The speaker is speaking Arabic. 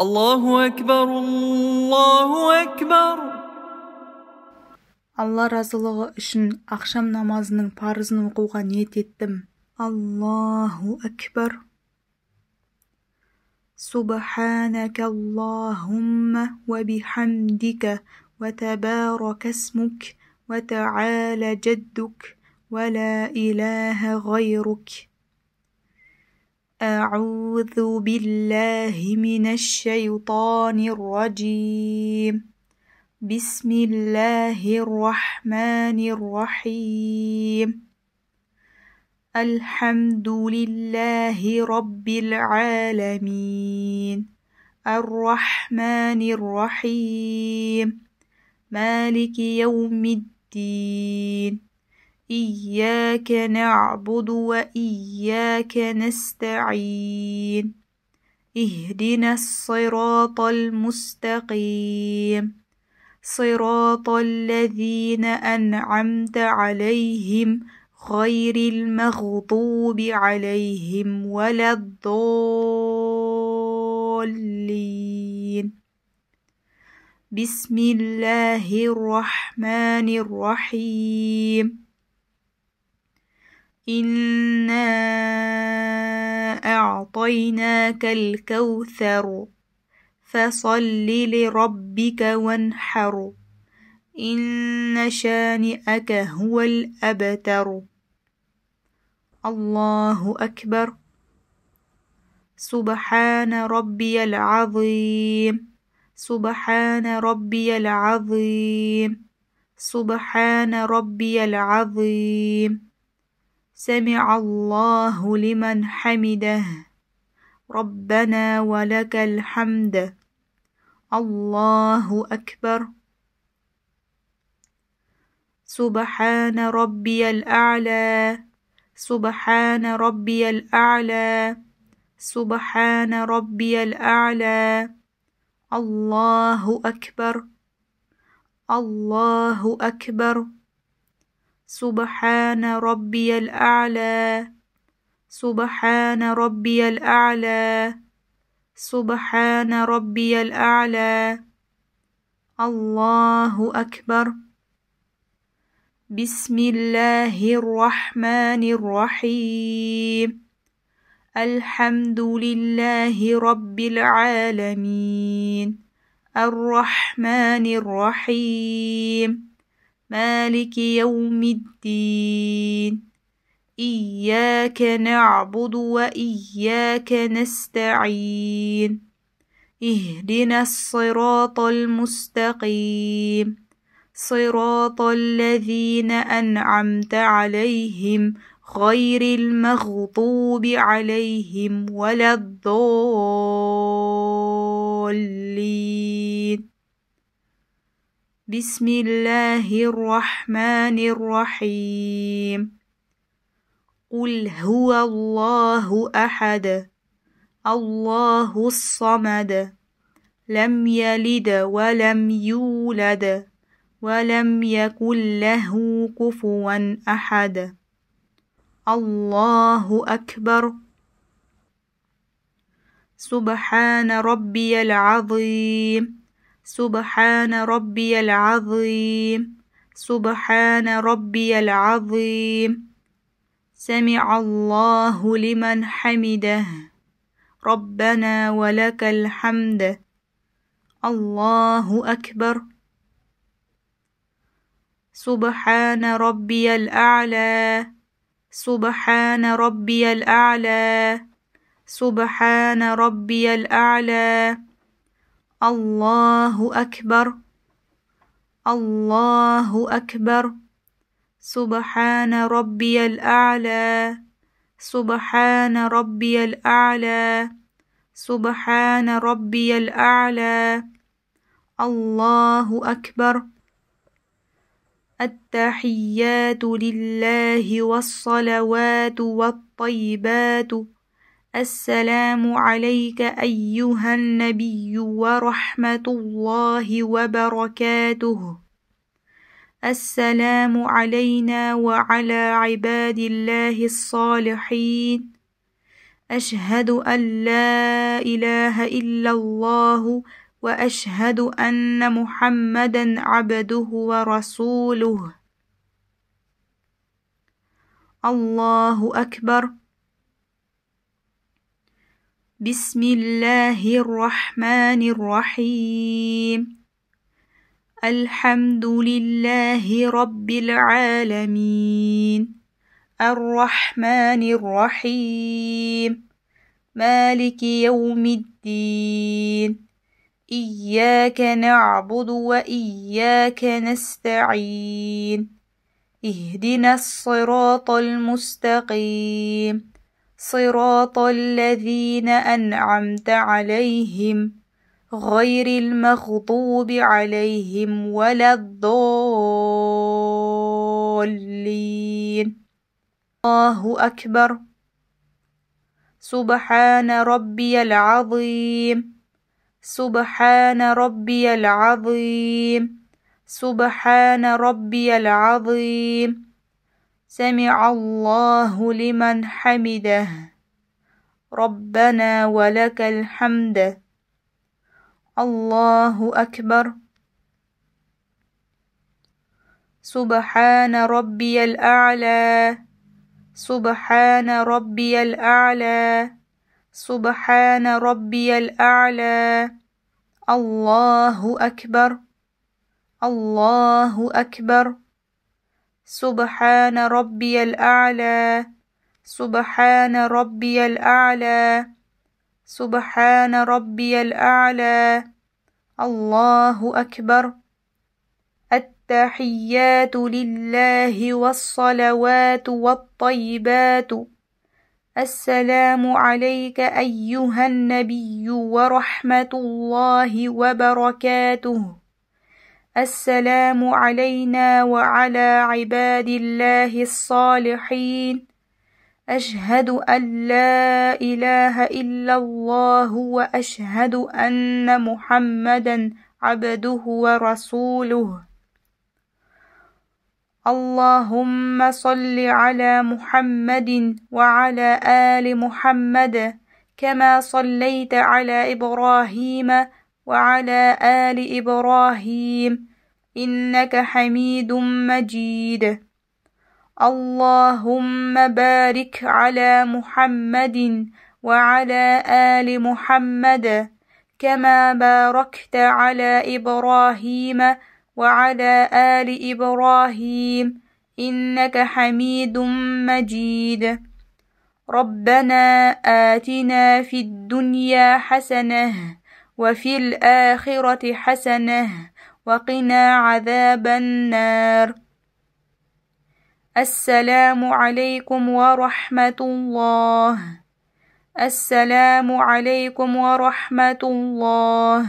الله أكبر الله أكبر. Алла разылығы үшін ақшам намазының парызын оқуға ниет еттім. Аллаху акбар. Субханака Аллахумма ва бихамдика ва табарака смук ва та'аля джаддук ва ла илаха гайрук. أعوذ بالله من الشيطان الرجيم. بسم الله الرحمن الرحيم. الحمد لله رب العالمين الرحمن الرحيم مالك يوم الدين إياك نعبد وإياك نستعين اهدنا الصراط المستقيم صراط الذين أنعمت عليهم غير المغضوب عليهم ولا الضالين. بسم الله الرحمن الرحيم. إنا أعطيناك الكوثر فصل لربك وانحر إن شانئك هو الأبتر. الله أكبر. سبحان ربي العظيم سبحان ربي العظيم سبحان ربي العظيم. سمع الله لمن حمده ربنا ولك الحمد. الله أكبر. سبحان ربي الأعلى سبحان ربي الأعلى سبحان ربي الأعلى. الله أكبر الله أكبر. سبحان ربي الأعلى سبحان ربي الأعلى سبحان ربي الأعلى. الله أكبر. بسم الله الرحمن الرحيم. الحمد لله رب العالمين الرحمن الرحيم مالك يوم الدين إياك نعبد وإياك نستعين اهدنا الصراط المستقيم صراط الذين أنعمت عليهم غير المغضوب عليهم ولا الضالين. بسم الله الرحمن الرحيم. قل هو الله أحد الله الصمد لم يلد ولم يولد ولم يكن له كفوا أحد. الله أكبر. سبحان ربي العظيم سبحان ربي العظيم سبحان ربي العظيم. سمع الله لمن حمده ربنا ولك الحمد. الله أكبر. سبحان ربي الأعلى سبحان ربي الأعلى سبحان ربي الأعلى. الله أكبر الله أكبر. سبحان ربي الأعلى سبحان ربي الأعلى سبحان ربي الأعلى. الله أكبر. التحيات لله والصلوات والطيبات. السلام عليك أيها النبي ورحمة الله وبركاته. السلام علينا وعلى عباد الله الصالحين. أشهد أن لا إله إلا الله وأشهد أن محمدا عبده ورسوله. الله أكبر. بسم الله الرحمن الرحيم. الحمد لله رب العالمين الرحمن الرحيم مالك يوم الدين إياك نعبد وإياك نستعين اهدنا الصراط المستقيم صراط الذين أنعمت عليهم غير المغضوب عليهم ولا الضالين. الله أكبر. سبحان ربي العظيم سبحان ربي العظيم سبحان ربي العظيم. سمع الله لمن حمده ربنا ولك الحمد. الله أكبر. سبحان ربي الأعلى سبحان ربي الأعلى سبحان ربي الأعلى. الله أكبر الله أكبر. سبحان ربي الأعلى سبحان ربي الأعلى سبحان ربي الأعلى. الله أكبر. التحيات لله والصلوات والطيبات. السلام عليك أيها النبي ورحمة الله وبركاته. السلام علينا وعلى عباد الله الصالحين. أشهد أن لا إله إلا الله وأشهد أن محمدا عبده ورسوله. اللهم صل على محمد وعلى آل محمد كما صليت على إبراهيم وعلى آل إبراهيم إنك حميد مجيد. اللهم بارك على محمد وعلى آل محمد كما باركت على إبراهيم وعلى آل إبراهيم إنك حميد مجيد. ربنا آتنا في الدنيا حسنة وفي الآخرة حسنة وقنا عذاب النار. السلام عليكم ورحمة الله. السلام عليكم ورحمة الله.